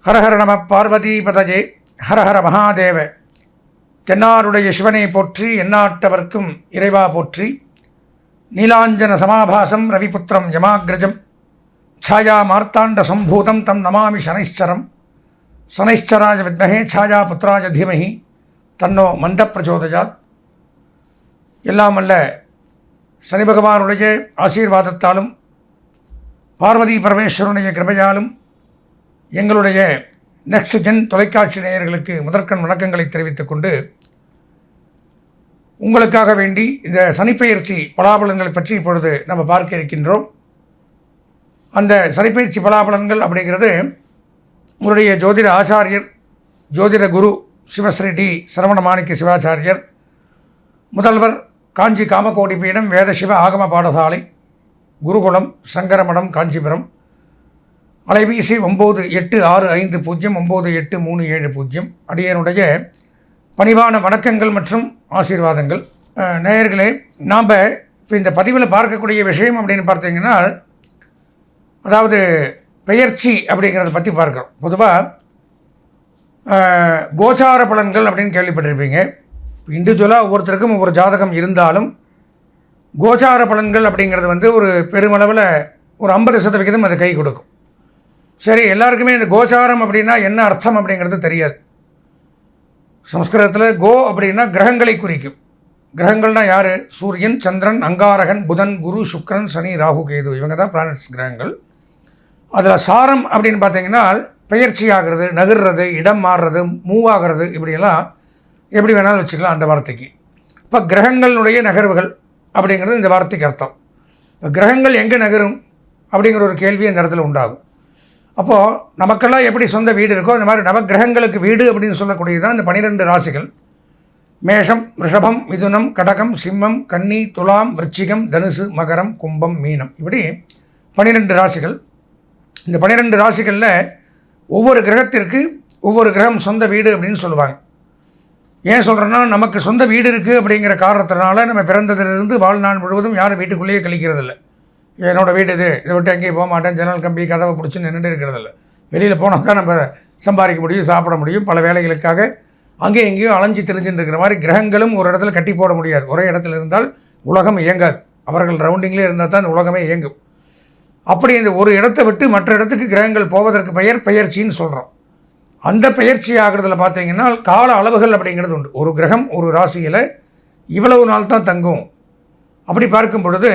ஹரஹர நம பார்வதி பதஜே ஹரஹர மகாதேவ. தென்னாருடைய சிவனை போற்றி, எந்நாட்டவர்க்கும் இறைவா போற்றி. நீலாஞ்சன சமாபாசம் ரவிபுத்திரம் யமாக்ரஜம் சாயா மார்த்தாண்ட சம்பூதம் தம் நமாமி சனைஸ்சரம். சனைஸ்சராஜ வித்மஹே சாயா புத்திராஜ தீமஹி தன்னோ மந்த பிரச்சோதயாத். எல்லாம் அல்ல சனி பகவானுடைய ஆசீர்வாதத்தாலும் பார்வதி பரமேஸ்வரனுடைய கிருபையாலும் எங்களுடைய நெக்ஸ்ட் ஜென் தொலைக்காட்சி நேயர்களுக்கு முதற்கண் வணக்கங்களை தெரிவித்துக் கொண்டு, உங்களுக்காக வேண்டி இந்த சனிப்பெயர்ச்சி பலாபலன்களை பற்றி இப்பொழுது நம்ம பார்க்க இருக்கின்றோம். அந்த சனிப்பெயர்ச்சி பலாபலன்கள் அப்படிங்கிறது உங்களுடைய ஜோதிட ஆச்சாரியர், ஜோதிட குரு சிவஸ்ரீ டி சரவண மாணிக்க சிவாச்சாரியர், முதல்வர் காஞ்சி காமகோடி பீடம் வேத சிவ ஆகம பாடசாலை, குருகுலம், சங்கரமடம், காஞ்சிபுரம். அலைபேசி 9865098370. அடியனுடைய பணிவான வணக்கங்கள் மற்றும் ஆசீர்வாதங்கள். நேயர்களே, நாம் இப்போ இந்த பதிவில் பார்க்கக்கூடிய விஷயம் அப்படின்னு பார்த்தீங்கன்னா, அதாவது பெயர்ச்சி அப்படிங்கிறத பற்றி பார்க்குறோம். பொதுவாக கோச்சார பலன்கள் அப்படின்னு கேள்விப்பட்டிருப்பீங்க. இண்டிவிஜுவலாக ஒவ்வொருத்தருக்கும் ஒவ்வொரு ஜாதகம் இருந்தாலும் கோச்சார பலன்கள் அப்படிங்கிறது ஒரு பெருமளவில் ஒரு 50% அது கை கொடுக்கும். சரி, எல்லாருக்குமே இந்த கோச்சாரம் அப்படின்னா என்ன அர்த்தம் அப்படிங்கிறது தெரியாது. சம்ஸ்கிருதத்தில் கோ அப்படின்னா கிரகங்களை குறிக்கும். கிரகங்கள்னால் யார்? சூரியன், சந்திரன், அங்காரகன், புதன், குரு, சுக்கிரன், சனி, ராகு, கேது, இவங்க தான் பிளானட்ஸ், கிரகங்கள். அதில் சாரம் அப்படின்னு பார்த்தீங்கன்னா பெயர்ச்சி ஆகிறது, நகர்றது, இடம் மாறுறது, மூவ் ஆகிறது, இப்படியெல்லாம் எப்படி வேணாலும் வச்சுக்கலாம் அந்த வார்த்தைக்கு. இப்போ கிரகங்களுடைய நகர்வுகள் அப்படிங்கிறது இந்த வார்த்தைக்கு அர்த்தம். இப்போ கிரகங்கள் எங்கே நகரும் அப்படிங்கிற ஒரு கேள்வி அந்த இடத்துல உண்டாகும். அப்போது நமக்கெல்லாம் எப்படி சொந்த வீடு இருக்கோ அந்த மாதிரி நவகிரகங்களுக்கு வீடு அப்படின்னு சொல்லக்கூடியது தான் இந்த 12 ராசிகள். மேஷம், ரிஷபம், மிதுனம், கடகம், சிம்மம், கன்னி, துலாம், விருச்சிகம், தனுசு, மகரம், கும்பம், மீனம், இப்படி 12 ராசிகள். இந்த 12 ராசிகளில் ஒவ்வொரு கிரகத்திற்கு ஒவ்வொரு கிரகம் சொந்த வீடு அப்படின்னு சொல்லுவாங்க. ஏன் சொல்கிறேன்னா, நமக்கு சொந்த வீடு இருக்குது அப்படிங்கிற காரணத்தினால நம்ம பிறந்ததிலிருந்து வாழ்நாள் முழுவதும் யாரும் வீட்டுக்குள்ளேயே கழிக்கிறதில்ல. என்னோடய வீடு இது, இதை விட்டு எங்கேயும் போக மாட்டேன், ஜன்னல் கம்பி கதவை பிடிச்சி நின்றுட்டு இருக்கிறதில்ல. வெளியில் போனால் தான் நம்ம சம்பாதிக்க முடியும், சாப்பிட முடியும், பல வேலைகளுக்காக அங்கேயும் எங்கேயும் அலைஞ்சி தெரிஞ்சுட்டு இருக்கிற மாதிரி கிரகங்களும் ஒரு இடத்துல கட்டி போட முடியாது. ஒரே இடத்துல இருந்தால் உலகம் இயங்காது. அவர்கள் ரவுண்டிங்லேயே இருந்தால் தான் உலகமே இயங்கும். அப்படி இந்த ஒரு இடத்தை விட்டு மற்ற இடத்துக்கு கிரகங்கள் போவதற்கு பெயர்ச்சின்னு சொல்கிறோம். அந்த பெயர்ச்சி ஆகிறதுல பார்த்தீங்கன்னா கால அளவுகள் அப்படிங்கிறது உண்டு. ஒரு கிரகம் ஒரு ராசியில் இவ்வளவு நாள் தான் தங்கும். அப்படி பார்க்கும் பொழுது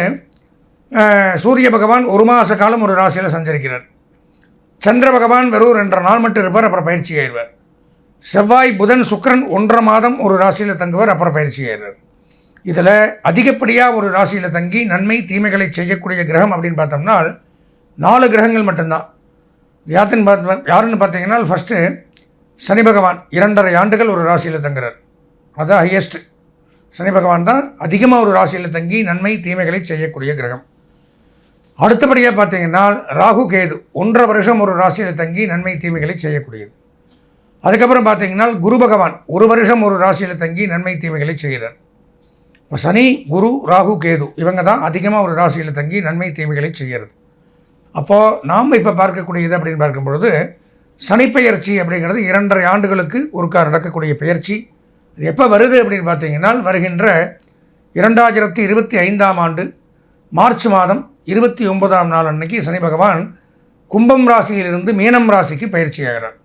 சூரிய பகவான் ஒரு மாத காலம் ஒரு ராசியில் சஞ்சரிக்கிறார். சந்திர பகவான் வெறும் 2 நாள் மட்டும் இருப்பார், அப்புறம் பயிற்சி ஆயிடுவார். செவ்வாய், புதன், சுக்கிரன் 1.5 மாதம் ஒரு ராசியில் தங்குவார், அப்புறம் பயிற்சி ஆயிடுவார். இதில் அதிகப்படியாக ஒரு ராசியில் தங்கி நன்மை தீமைகளை செய்யக்கூடிய கிரகம் அப்படின்னு பார்த்தோம்னா 4 கிரகங்கள் மட்டும்தான். யாருன்னு பார்த்தீங்கன்னா, ஃபஸ்ட்டு சனி பகவான் 2.5 ஆண்டுகள் ஒரு ராசியில் தங்குறார். அதுதான் ஹையஸ்ட்டு. சனி பகவான் தான் அதிகமாக ஒரு ராசியில் தங்கி நன்மை தீமைகளை செய்யக்கூடிய கிரகம். அடுத்தபடியாக பார்த்தீங்கன்னா ராகு, கேது 1.5 வருஷம் ஒரு ராசியில் தங்கி நன்மை தீமைகளை செய்யக்கூடியது. அதுக்கப்புறம் பார்த்தீங்கன்னா குரு பகவான் 1 வருஷம் ஒரு ராசியில் தங்கி நன்மை தீமைகளை செய்கிறார். இப்போ சனி, குரு, ராகு, கேது இவங்க தான் அதிகமாக ஒரு ராசியில் தங்கி நன்மை தீமைகளை செய்கிறது. அப்போது நாம் இப்போ பார்க்கக்கூடியது அப்படின்னு பார்க்கும்பொழுது சனிப்பெயர்ச்சி அப்படிங்கிறது 2.5 ஆண்டுகளுக்கு ஒருக்கா நடக்கக்கூடிய பெயர்ச்சி. இது எப்போ வருது அப்படின்னு பார்த்தீங்கன்னா, வருகின்ற 2025ஆம் ஆண்டு மார்ச் மாதம் 29ஆம் நாள் அன்னைக்கு சனி பகவான் கும்பம் ராசியிலிருந்து மீனம் ராசிக்கு பயிற்சி ஆகிறார்.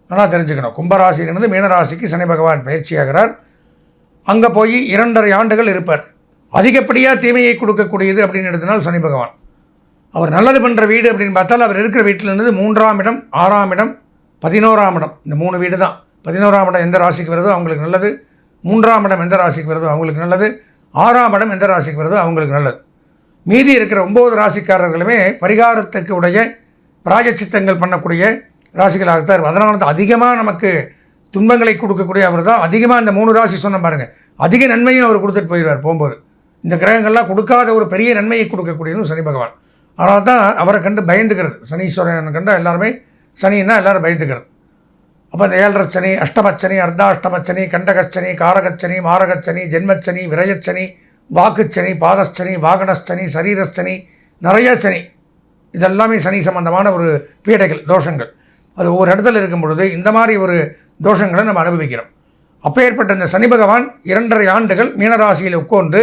நல்லா தெரிஞ்சுக்கணும், கும்பராசியிலிருந்து மீனராசிக்கு சனி பகவான் பயிற்சி ஆகிறார். அங்கே போய் 2.5 ஆண்டுகள் இருப்பார். அதிகப்படியாக தீமையை கொடுக்கக்கூடியது அப்படின்னு எடுத்தனால் சனி பகவான். அவர் நல்லது பண்ணுற வீடு அப்படின்னு பார்த்தால் அவர் இருக்கிற வீட்டிலிருந்து 3ஆம் இடம், 6ஆம் இடம், 11ஆம் இடம், இந்த 3 வீடு தான். 11ஆம் இடம் எந்த ராசிக்கு வருதோ அவங்களுக்கு நல்லது, 3ஆம் இடம் எந்த ராசிக்கு வருதோ அவங்களுக்கு நல்லது, 6ஆம் இடம் எந்த ராசிக்கு வருதோ அவங்களுக்கு நல்லது. மீதி இருக்கிற 9 ராசிக்காரர்களுமே பரிகாரத்துக்கு உடைய பிராயச்சித்தங்கள் பண்ணக்கூடிய ராசிகளாகத்தான் இருக்கும். அதனால தான் அதிகமாக நமக்கு துன்பங்களை கொடுக்கக்கூடிய அவர் தான். அதிகமாக இந்த 3 ராசி சொன்ன பாருங்கள், அதிக நன்மையும் அவர் கொடுத்துட்டு போயிடுவார் போகும்போது. இந்த கிரகங்கள்லாம் கொடுக்காத ஒரு பெரிய நன்மையை கொடுக்கக்கூடியதும் சனி பகவான். அதனால தான் அவரை கண்டு பயந்துக்கிறது. சனீஸ்வரன் கண்டு எல்லாருமே, சனின்னா எல்லோரும் பயந்துக்கிறது. அப்போ இந்த 7.5 சனி, அஷ்டமச்சனி, அர்த்தாஷ்டமச்சனி, கண்டகச்சனி, காரகச்சனி, மாரகச்சனி, ஜென்மச்சனி, விரயச்சனி, வாக்குச்சனி, பாதச்சனி, வாகனச்சனி, சரீரச்சனி, நிறைய சனி, இதெல்லாமே சனி சம்பந்தமான ஒரு பீடைகள், தோஷங்கள். அது ஒவ்வொரு இடத்துல இருக்கும் பொழுது இந்த மாதிரி ஒரு தோஷங்களை நம்ம அனுபவிக்கிறோம். அப்பேற்பட்ட இந்த சனி பகவான் 2.5 ஆண்டுகள் மீனராசியில் உட்கார்ந்து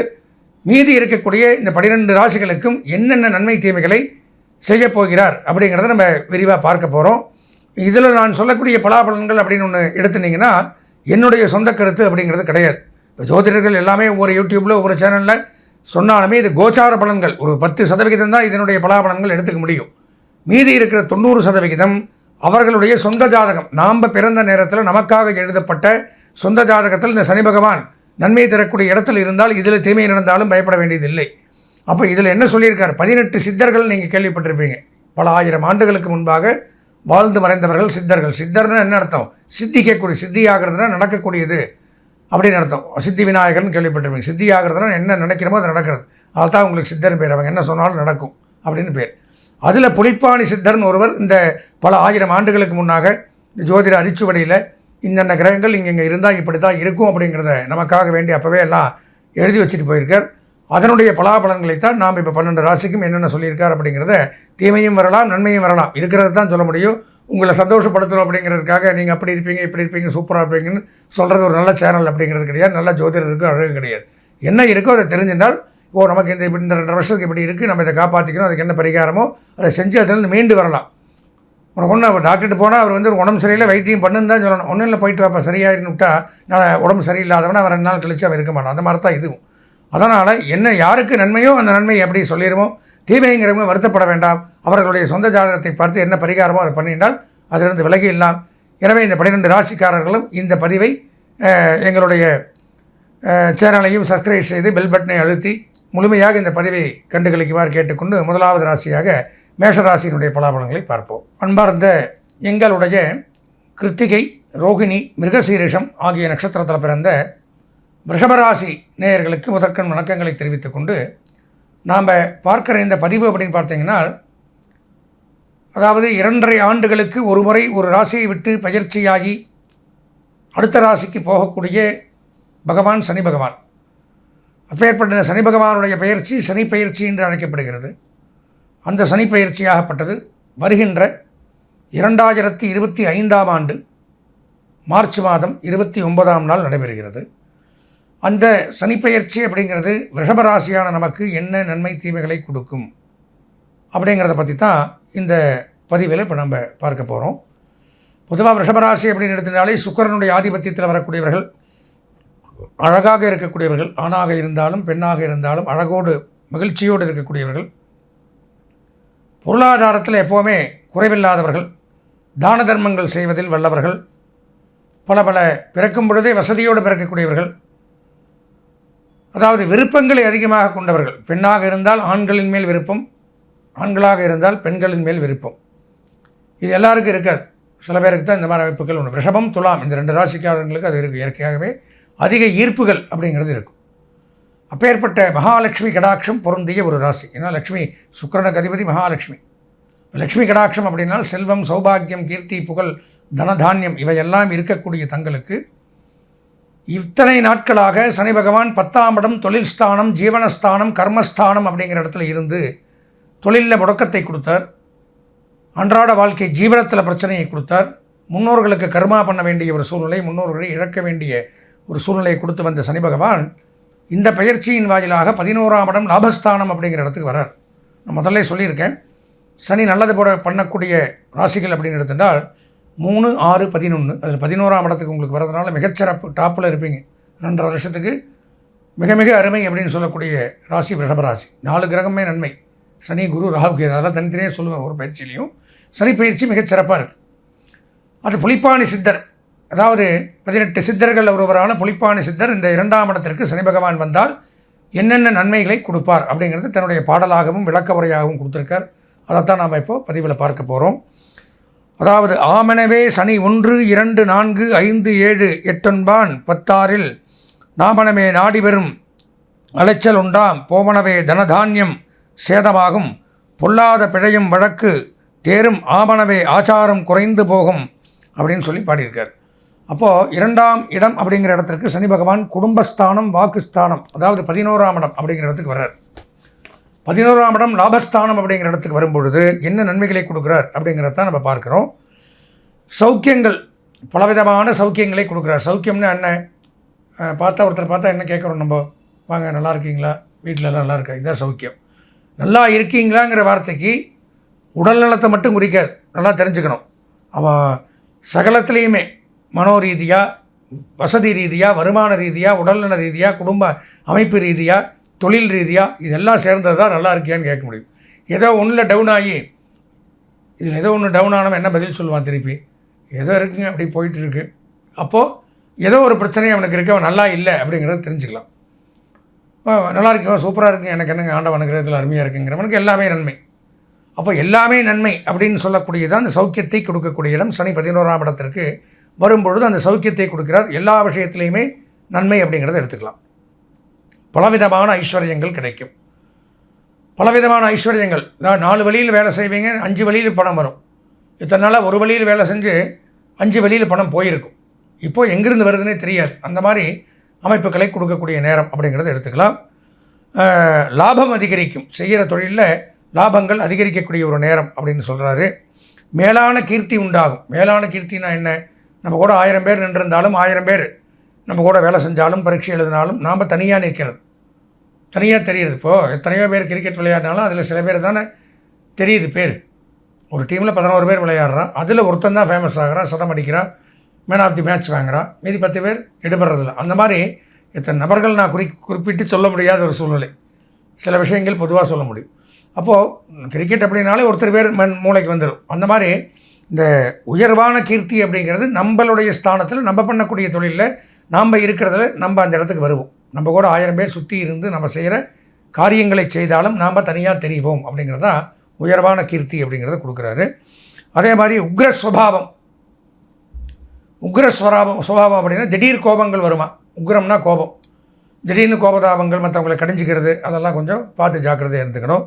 மீதி இருக்கக்கூடிய இந்த 12 ராசிகளுக்கும் என்னென்ன நன்மை தீமைகளை செய்யப் போகிறார் அப்படிங்கிறத நம்ம விரிவாக பார்க்க போகிறோம். இதில் நான் சொல்லக்கூடிய பலாபலன்கள் அப்படின்னு ஒன்று எடுத்துட்டிங்கன்னா என்னுடைய சொந்த கருத்து அப்படிங்கிறது கிடையாது. இப்போ ஜோதிடர்கள் எல்லாமே ஒவ்வொரு யூடியூப்பில் ஒவ்வொரு சேனலில் சொன்னாலுமே இது கோச்சார பலன்கள். ஒரு 10% தான் இதனுடைய பலாபலன்கள் எடுத்துக்க முடியும். மீதி இருக்கிற 90% அவர்களுடைய சொந்த ஜாதகம், நாம் பிறந்த நேரத்தில் நமக்காக எழுதப்பட்ட சொந்த ஜாதகத்தில் இந்த சனி பகவான் நன்மை தரக்கூடிய இடத்துல இருந்தால் இதில் தீமை நடந்தாலும் பயப்பட வேண்டியதில்லை. அப்போ இதில் என்ன சொல்லியிருக்கார்? 18 சித்தர்கள் நீங்கள் கேள்விப்பட்டிருப்பீங்க. பல ஆயிரம் ஆண்டுகளுக்கு முன்பாக வாழ்ந்து மறைந்தவர்கள் சித்தர்கள். சித்தர்னு என்ன அர்த்தம்? சித்திக்கக்கூடிய, சித்தியாகிறதுனா நடக்கக்கூடியது அப்படின்னு அர்த்தம். சித்தி விநாயகர்னு கேள்விப்பட்டிருப்பீங்க. சித்தி ஆகிறதுனா என்ன நினைக்கிறமோ அது நடக்கிறது. அதனால் தான் உங்களுக்கு சித்தர்னு பேர். அவங்க என்ன சொன்னாலும் நடக்கும் அப்படின்னு பேர். அதில் புலிப்பாணி சித்தர்னு ஒருவர் இந்த பல ஆயிரம் ஆண்டுகளுக்கு முன்னாக இந்த ஜோதிட அரிச்சுவடியில் இந்தந்த கிரகங்கள் இங்கே இருந்தால் இப்படி தான் இருக்கும் அப்படிங்கிறத நமக்காக வேண்டி அப்போவே எல்லாம் எழுதி வச்சுட்டு போயிருக்கார். அதனுடைய பலாபலன்களைத்தான் நாம் இப்போ 12 ராசிக்கும் என்னென்ன சொல்லியிருக்கார் அப்படிங்கிறத தீமையும் வரலாம் நன்மையும் வரலாம் இருக்கிறது தான் சொல்ல முடியும். உங்களை சந்தோஷப்படுத்தணும் அப்படிங்கிறதுக்காக நீங்கள் அப்படி இருப்பீங்க இப்படி இருப்பீங்க சூப்பராக இருப்பீங்கன்னு சொல்கிறது ஒரு நல்ல சேனல் அப்படிங்கிறது கிடையாது. நல்ல ஜோதிடருக்கு அழகு கிடையாது. என்ன இருக்கோ அதை தெரிஞ்சிருந்தால் நமக்கு இந்த 2 வருஷத்துக்கு இப்படி இருக்குது, நம்ம இதை காப்பாற்றிக்கணும், அதுக்கு என்ன பரிகாரமோ அதை செஞ்சு அதிலிருந்து மீண்டு வரலாம். உனக்கு ஒன்று டாக்டர்கிட்ட போனால் அவர் ஒரு உடம்பு சரியில்லை வைத்தியம் பண்ணுன்னு தான் சொல்லணும். ஒன்றும் இல்லை போயிட்டு வாப்பா சரியாயின்னு விட்டா நான் உடம்பு சரியில்லாதவனா அவன் 2 நாள் கழிச்சு அவன் இருக்க மாட்டான். அந்த மாதிரி தான் இதுவும். அதனால் என்ன யாருக்கு நன்மையோ அந்த நன்மையை எப்படி சொல்லிடுவோம். தீமைங்கிறவங்க வருத்தப்பட வேண்டாம். அவர்களுடைய சொந்த ஜாதகத்தை பார்த்து என்ன பரிகாரமோ அதை பண்ணிட்டால் அதிலிருந்து விலகி இல்லாம். எனவே இந்த 12 ராசிக்காரர்களும் இந்த பதிவை எங்களுடைய சேனலையும் சப்ஸ்கிரைப் செய்து பெல் பட்டனை அழுத்தி முழுமையாக இந்த பதிவை கண்டுகளிக்குமாறு கேட்டுக்கொண்டு முதலாவது ராசியாக மேஷராசியினுடைய பலாபலன்களை பார்ப்போம். அன்பார்ந்த எங்களுடைய கிருத்திகை, ரோகிணி, மிருகசீரிஷம் ஆகிய நட்சத்திரத்தில் பிறந்த ரிஷபராசி நேயர்களுக்கு முதற்கண் வணக்கங்களை தெரிவித்துக் கொண்டு நாம் பார்க்குற இந்த பதிவு அப்படின்னு பார்த்தீங்கன்னா, அதாவது 2.5 ஆண்டுகளுக்கு ஒரு முறை ஒரு ராசியை விட்டு பயிற்சியாகி அடுத்த ராசிக்கு போகக்கூடிய பகவான் சனி பகவான். அப்பேற்பட்ட சனி பகவானுடைய பயிற்சி சனி பயிற்சி என்று அழைக்கப்படுகிறது. அந்த சனி பயிற்சியாகப்பட்டது வருகின்ற 2025ஆம் ஆண்டு மார்ச் மாதம் 29ஆம் நாள் நடைபெறுகிறது. அந்த சனிப்பெயர்ச்சி அப்படிங்கிறது ரிஷபராசியான நமக்கு என்ன நன்மை தீமைகளை கொடுக்கும் அப்படிங்கிறத பற்றி தான் இந்த பதிவில் இப்போ நம்ம பார்க்க போகிறோம். பொதுவாக ரிஷபராசி அப்படின்னு எடுத்துட்டாலே சுக்கிரனுடைய ஆதிபத்தியத்தில் வரக்கூடியவர்கள், அழகாக இருக்கக்கூடியவர்கள், ஆணாக இருந்தாலும் பெண்ணாக இருந்தாலும் அழகோடு மகிழ்ச்சியோடு இருக்கக்கூடியவர்கள், பொருளாதாரத்தில் எப்போவுமே குறைவில்லாதவர்கள், தான தர்மங்கள் செய்வதில் வல்லவர்கள், பல பிறக்கும் பொழுதே வசதியோடு பிறக்கக்கூடியவர்கள், அதாவது விருப்பங்களை அதிகமாக கொண்டவர்கள். பெண்ணாக இருந்தால் ஆண்களின் மேல் விருப்பம், ஆண்களாக இருந்தால் பெண்களின் மேல் விருப்பம். இது எல்லாருக்கும் இருக்காது. சில பேருக்கு தான் இந்த மாதிரி அமைப்புகள் ஒன்று. ரிஷபம், துலாம் இந்த 2 ராசிக்காரர்களுக்கு அது இருக்குது. இயற்கையாகவே அதிக ஈர்ப்புகள் அப்படிங்கிறது இருக்கும். அப்பேற்பட்ட மகாலட்சுமி கடாட்சம் பொருந்திய ஒரு ராசி. ஏன்னா லக்ஷ்மி சுக்கிரனுக்கு அதிபதி மகாலட்சுமி. லக்ஷ்மி கடாட்சம் அப்படின்னால் செல்வம், சௌபாகியம், கீர்த்தி, புகழ், தனதானியம் இவையெல்லாம் இருக்கக்கூடிய தங்களுக்கு இத்தனை நாட்களாக சனி பகவான் 10ஆம் இடம் தொழில் ஸ்தானம், ஜீவனஸ்தானம், கர்மஸ்தானம் அப்படிங்கிற இடத்துல இருந்து தொழிலில் முடக்கத்தை கொடுத்தார். அன்றாட வாழ்க்கை ஜீவனத்தில் பிரச்சனையை கொடுத்தார். முன்னோர்களுக்கு கர்மா பண்ண வேண்டிய ஒரு சூழ்நிலை, முன்னோர்களை இழக்க வேண்டிய ஒரு சூழ்நிலையை கொடுத்து வந்த சனி பகவான் இந்த பயிற்சியின் வாயிலாக 11ஆம் இடம் லாபஸ்தானம் அப்படிங்கிற இடத்துக்கு வரார். நான் முதல்ல சொல்லியிருக்கேன், சனி நல்லது பண்ணக்கூடிய ராசிகள் அப்படின்னு எடுத்துட்டால் 3, 6, 11 அதில் 11ஆம் இடத்துக்கு உங்களுக்கு வரதுனால மிகச்சிறப்பு டாப்பில் இருப்பீங்க. 2.5 வருஷத்துக்கு மிக மிக அருமை அப்படின்னு சொல்லக்கூடிய ராசி ரிஷபராசி. 4 கிரகமே நன்மை. சனி, குரு, ராகு, கேது அதெல்லாம் தனித்தனியாக சொல்லுவேன். ஒரு பயிற்சியிலையும் சனி பயிற்சி மிகச்சிறப்பாக இருக்குது. அது புலிப்பாணி சித்தர், அதாவது 18 சித்தர்கள் ஒருவரான புலிப்பாணி சித்தர் இந்த 2ஆம் இடத்திற்கு சனி பகவான் வந்தால் என்னென்ன நன்மைகளை கொடுப்பார் அப்படிங்கிறது தன்னுடைய பாடலாகவும் விளக்க உரையாகவும் கொடுத்துருக்கார். அதைத்தான் நாம் இப்போ பதிவில் பார்க்க போகிறோம். அதாவது ஆமனவே சனி 1, 2, 4, 5, 7, 8 10 நாமனமே நாடி வரும் அலைச்சல் உண்டாம், போவனவே தனதானியம் சேதமாகும், பொல்லாத பிழையும் வழக்கு தேரும், ஆமனவே ஆச்சாரம் குறைந்து போகும் அப்படின்னு சொல்லி பாடியிருக்கார். அப்போது 2ஆம் இடம் அப்படிங்கிற இடத்திற்கு சனி பகவான் குடும்பஸ்தானம், வாக்குஸ்தானம், அதாவது 11ஆம் இடம் அப்படிங்கிற இடத்துக்கு வர்றார். 11ஆம் இடம் லாபஸ்தானம் அப்படிங்கிற இடத்துக்கு வரும்பொழுது என்ன நன்மைகளை கொடுக்குறார் அப்படிங்கிறத நம்ம பார்க்குறோம். சௌக்கியங்கள், பலவிதமான சௌக்கியங்களை கொடுக்குறார். சௌக்கியம்னு என்ன? ஒருத்தர் பார்த்தா என்ன கேட்குறோம் நம்ம? வாங்க, நல்லா இருக்கீங்களா, வீட்டில் எல்லாம் நல்லா இருக்கா, இதுதான் சௌக்கியம். நல்லா இருக்கீங்களாங்கிற வார்த்தைக்கு உடல் நலத்தை மட்டும் குறிக்காது, நல்லா தெரிஞ்சுக்கணும். அவன் சகலத்துலேயுமே மனோரீதியாக, வசதி ரீதியாக, வருமான ரீதியாக, உடல்நல ரீதியாக, குடும்ப அமைப்பு ரீதியாக, தொழில் ரீதியாக, இதெல்லாம் சேர்ந்தது தான் நல்லா இருக்கியான்னு கேட்க முடியும். ஏதோ ஒன்றில் டவுன் ஆகி, இதில் ஏதோ ஒன்று டவுன் ஆனவன் என்ன பதில் சொல்லுவான் திருப்பி? ஏதோ இருக்குங்க, அப்படி போயிட்டு இருக்கு. அப்போது ஏதோ ஒரு பிரச்சனை அவனுக்கு இருக்குது, அவன் நல்லா இல்லை அப்படிங்கிறத தெரிஞ்சுக்கலாம். நல்லா இருக்குங்க, சூப்பராக இருக்குங்க, எனக்கு என்னங்க ஆண்டவன் அனுகிரகத்தில் அருமையாக இருக்குங்கிறவனுக்கு எல்லாமே நன்மை. அப்போ எல்லாமே நன்மை அப்படின்னு சொல்லக்கூடியதான் அந்த சௌக்கியத்தை கொடுக்கக்கூடிய இடம். சனி 11ஆம் இடத்திற்கு வரும்பொழுது அந்த சௌக்கியத்தை கொடுக்கிறார். எல்லா விஷயத்துலையுமே நன்மை அப்படிங்கிறத எடுத்துக்கலாம். பலவிதமான ஐஸ்வர்யங்கள் கிடைக்கும். பலவிதமான ஐஸ்வர்யங்கள், 4 வழியில் வேலை செய்வீங்க, 5 வழியில் பணம் வரும். இத்தனை நாளாக ஒரு வழியில் வேலை செஞ்சு 5 வழியில் பணம் போயிருக்கும். இப்போது எங்கேருந்து வருதுன்னே தெரியாது. அந்த மாதிரி அமைப்புகளை கொடுக்கக்கூடிய நேரம் அப்படிங்கிறத எடுத்துக்கலாம். லாபம் அதிகரிக்கும். செய்கிற தொழிலில் லாபங்கள் அதிகரிக்கக்கூடிய ஒரு நேரம் அப்படின்னு சொல்கிறாரு. மேலான கீர்த்தி உண்டாகும். மேலான கீர்த்தினா என்ன? நம்ம கூட 1000 பேர் நின்றிருந்தாலும், 1000 பேர் நம்ம கூட வேலை செஞ்சாலும், பரீட்சை எழுதினாலும் நாம் தனியாக நிற்கிறது, தனியாக தெரியுது. இப்போது எத்தனையோ பேர் கிரிக்கெட் விளையாடினாலும் அதில் சில பேர் தானே தெரியுது பேர். ஒரு டீமில் 11 பேர் விளையாடுறான், அதில் ஒருத்தன் தான் ஃபேமஸ் ஆகிறான், சதம் அடிக்கிறான், மேன் ஆஃப் தி மேட்ச் வாங்குகிறான், மீதி 10 பேர் எடுபடுறதில்ல. அந்த மாதிரி இத்தனை நபர்கள் நான் குறிப்பிட்டு சொல்ல முடியாத ஒரு சூழ்நிலை. சில விஷயங்கள் பொதுவாக சொல்ல முடியும். அப்போது கிரிக்கெட் அப்படின்னாலே ஒருத்தர் பேர் மூளைக்கு வந்துடும். அந்த மாதிரி இந்த உயர்வான கீர்த்தி அப்படிங்கிறது நம்மளுடைய ஸ்தானத்தில், நம்ம பண்ணக்கூடிய தொழிலில், நாம் இருக்கிறதுல நம்ம அந்த இடத்துக்கு வருவோம். நம்ம கூட 1000 பேர் சுற்றி இருந்து நம்ம செய்கிற காரியங்களை செய்தாலும் நாம் தனியாக தெரிவோம் அப்படிங்கிறதா உயர்வான கீர்த்தி அப்படிங்கிறத கொடுக்குறாரு. அதே மாதிரி உக்ரஸ்வபாவம். சுபாவம் அப்படின்னா திடீர் கோபங்கள் வருமா. உக்ரம்னா கோபம், திடீர்னு கோபதாபங்கள், மற்றவங்களை கடிஞ்சிக்கிறது, அதெல்லாம் கொஞ்சம் பார்த்து ஜாக்கிரதையாக இருந்துக்கணும்.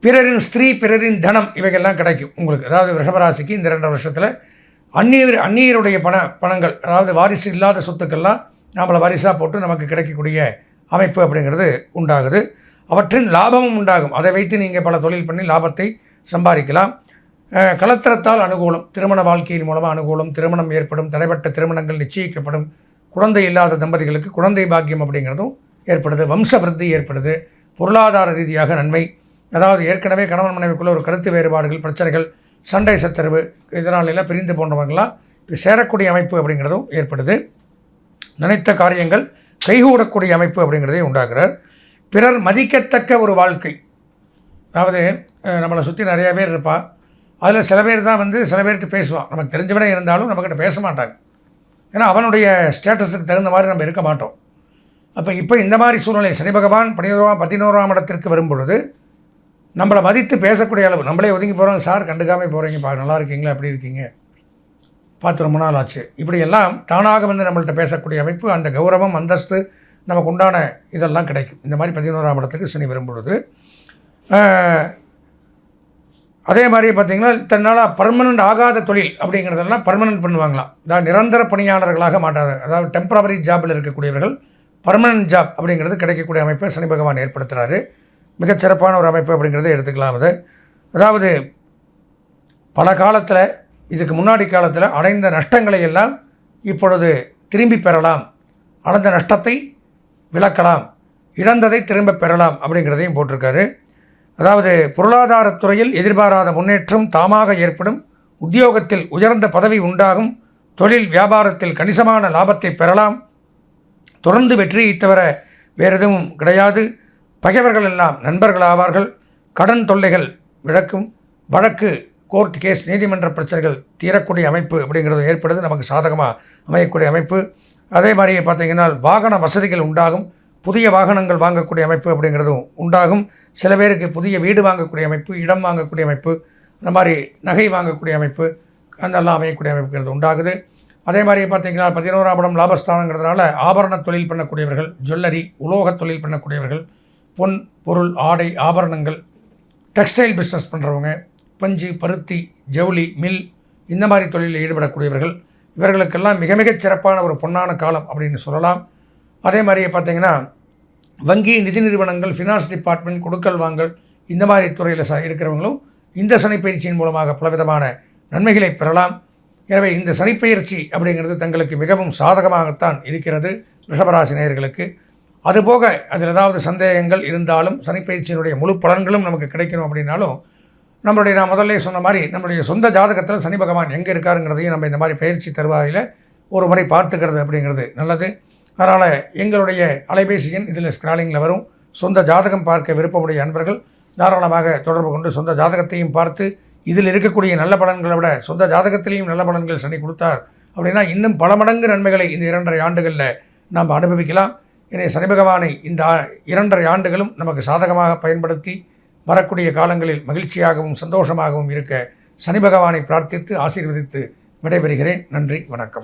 பிறரின் ஸ்திரீ, பிறரின் தனம், இவைகள்லாம் கிடைக்கும் உங்களுக்கு. அதாவது ரிஷபராசிக்கு இந்த 2 வருஷத்தில் அந்நியருடைய பணங்கள், அதாவது வாரிசு இல்லாத சொத்துக்கள்லாம் நம்மளை வாரிசாக போட்டு நமக்கு கிடைக்கக்கூடிய அமைப்பு அப்படிங்கிறது உண்டாகுது. அவற்றின் லாபமும் உண்டாகும். அதை வைத்து நீங்கள் பல தொழில் பண்ணி லாபத்தை சம்பாதிக்கலாம். கலத்திரத்தால் அனுகூலம். திருமண வாழ்க்கையின் மூலமாக அனுகூலம். திருமணம் ஏற்படும். தடைப்பட்ட திருமணங்கள் நிச்சயிக்கப்படும். குழந்தை இல்லாத தம்பதிகளுக்கு குழந்தை பாக்கியம் அப்படிங்கிறதும் ஏற்படுது. வம்ச விருத்தி ஏற்படுது. பொருளாதார ரீதியாக நன்மை. அதாவது ஏற்கனவே கணவன் மனைவிக்குள்ளே ஒரு கருத்து வேறுபாடுகள், பிரச்சனைகள், சண்டை சச்சரவு, இதனால் எல்லாம் பிரிந்து போன்றவங்களாம் இப்போ சேரக்கூடிய அமைப்பு அப்படிங்கிறதும் ஏற்படுது. நினைத்த காரியங்கள் கைகூடக்கூடிய அமைப்பு அப்படிங்கிறதே உண்டாகிறார். பிறர் மதிக்கத்தக்க ஒரு வாழ்க்கை. அதாவது நம்மளை சுற்றி நிறையா பேர் இருப்பாள். அதில் சில பேர் தான் சில பேர்கிட்ட பேசுவான். நமக்கு தெரிஞ்சவனே இருந்தாலும் நம்மக்கிட்ட பேச மாட்டாங்க. ஏன்னா அவனுடைய ஸ்டேட்டஸுக்கு தகுந்த மாதிரி நம்ம இருக்க மாட்டோம். அப்போ இப்போ இந்த மாதிரி சூழ்நிலை சனி பகவான் 11ஆம் இடத்திற்கு வரும்பொழுது நம்மளை மதித்து பேசக்கூடிய அளவு, நம்மளே ஒதுங்கி போகிறோம், சார் கண்டுக்காமல் போகிறீங்க, நல்லா இருக்கீங்களா, எப்படி இருக்கீங்க, பார்த்து ரொம்ப நாள் ஆச்சு, இப்படியெல்லாம் தானாக நம்மள்கிட்ட பேசக்கூடிய அமைப்பு, அந்த கௌரவம், அந்தஸ்து, நமக்கு உண்டான இதெல்லாம் கிடைக்கும். இந்த மாதிரி 11ஆம் இடத்துக்கு சனி வரும்பொழுது. அதே மாதிரி பார்த்திங்கன்னா தன்னால் பர்மனண்ட் ஆகாத தொழில் அப்படிங்கிறதெல்லாம் பர்மனெண்ட் பண்ணுவாங்களாம். அதாவது நிரந்தர பணியாளர்களாக மாட்டாங்க. அதாவது டெம்பரவரி ஜாபில் இருக்கக்கூடியவர்கள் பர்மனன்ட் ஜாப் அப்படிங்கிறது கிடைக்கக்கூடிய அமைப்பை சனி பகவான் ஏற்படுத்துகிறாரு. மிகச்சிறப்பான ஒரு அமைப்பு அப்படிங்கிறத எடுத்துக்கலாம். அதாவது பல காலத்தில், இதுக்கு முன்னாடி காலத்தில் அடைந்த நஷ்டங்களை எல்லாம் இப்பொழுது திரும்பி பெறலாம், அடைந்த நஷ்டத்தை விளக்கலாம், இழந்ததை திரும்ப பெறலாம் அப்படிங்கிறதையும் போட்டிருக்காரு. அதாவது பொருளாதாரத்துறையில் எதிர்பாராத முன்னேற்றம் தாமாக ஏற்படும். உத்தியோகத்தில் உயர்ந்த பதவி உண்டாகும். தொழில் வியாபாரத்தில் கணிசமான லாபத்தை பெறலாம். தொடர்ந்து வெற்றியை தவிர வேறு எதுவும் கிடையாது. பகைவர்கள் எல்லாம் நண்பர்கள் ஆவார்கள். கடன் தொல்லைகள் விளக்கும். வழக்கு, கோர்ட் கேஸ், நீதிமன்ற பிரச்சனைகள் தீரக்கூடிய அமைப்பு அப்படிங்கிறது ஏற்படுது. நமக்கு சாதகமாக அமையக்கூடிய அமைப்பு. அதே மாதிரி பார்த்திங்கன்னா வாகன வசதிகள் உண்டாகும். புதிய வாகனங்கள் வாங்கக்கூடிய அமைப்பு அப்படிங்கிறதும் உண்டாகும். சில பேருக்கு புதிய வீடு வாங்கக்கூடிய அமைப்பு, இடம் வாங்கக்கூடிய அமைப்பு, இந்த மாதிரி நகை வாங்கக்கூடிய அமைப்பு, அதெல்லாம் அமையக்கூடிய அமைப்புங்கிறது உண்டாகுது. அதே மாதிரி பார்த்திங்கன்னா 11ஆம் இடம் லாபஸ்தானங்கிறதுனால ஆபரண தொழில் பண்ணக்கூடியவர்கள், ஜுவல்லரி, உலோக தொழில் பண்ணக்கூடியவர்கள், பொன் பொருள், ஆடை, ஆபரணங்கள், டெக்ஸ்டைல் பிஸ்னஸ் பண்ணுறவங்க, பஞ்சு, பருத்தி, ஜவுளி, மில், இந்த மாதிரி தொழிலில் ஈடுபடக்கூடியவர்கள், இவர்களுக்கெல்லாம் மிக மிகச் சிறப்பான ஒரு பொன்னான காலம் அப்படின்னு சொல்லலாம். அதே மாதிரியே பார்த்திங்கன்னா வங்கி, நிதி நிறுவனங்கள், ஃபினான்ஸ் டிபார்ட்மெண்ட், கொடுக்கல் வாங்கல், இந்த மாதிரி துறையில் இருக்கிறவங்களும் இந்த சனி பயிற்சியின் மூலமாக பலவிதமான நன்மைகளை பெறலாம். எனவே இந்த சனிப்பெயர்ச்சி அப்படிங்கிறது தங்களுக்கு மிகவும் சாதகமாகத்தான் இருக்கிறது ரிஷபராசி நேயர்களுக்கு. அதுபோக அதில் ஏதாவது சந்தேகங்கள் இருந்தாலும் சனிப்பெயர்ச்சியினுடைய முழு பலன்களும் நமக்கு கிடைக்கணும் அப்படின்னாலும் நான் முதல்ல சொன்ன மாதிரி நம்மளுடைய சொந்த ஜாதகத்தில் சனி பகவான் எங்கே இருக்காருங்கிறதையும் நம்ம இந்த மாதிரி பயிற்சி தருவாயில் ஒரு முறை பார்த்துக்கிறது அப்படிங்கிறது நல்லது. அதனால் எங்களுடைய அலைபேசி எண் இதில் ஸ்க்ராலிங்கில் வரும். சொந்த ஜாதகம் பார்க்க விருப்பமுடைய அன்பர்கள் தாராளமாக தொடர்பு கொண்டு சொந்த ஜாதகத்தையும் பார்த்து இதில் இருக்கக்கூடிய நல்ல பலன்களை விட சொந்த ஜாதகத்திலையும் நல்ல பலன்கள் சனி கொடுத்தார் அப்படின்னா இன்னும் பல மடங்கு நன்மைகளை இந்த 2.5 ஆண்டுகளில் நாம் அனுபவிக்கலாம். எனவே சனி பகவானை இந்த 2.5 ஆண்டுகளும் நமக்கு சாதகமாக பயன்படுத்தி வரக்கூடிய காலங்களில் மகிழ்ச்சியாகவும் சந்தோஷமாகவும் இருக்க சனி பகவானை பிரார்த்தித்து ஆசீர்வதித்து விடைபெறுகிறேன். நன்றி, வணக்கம்.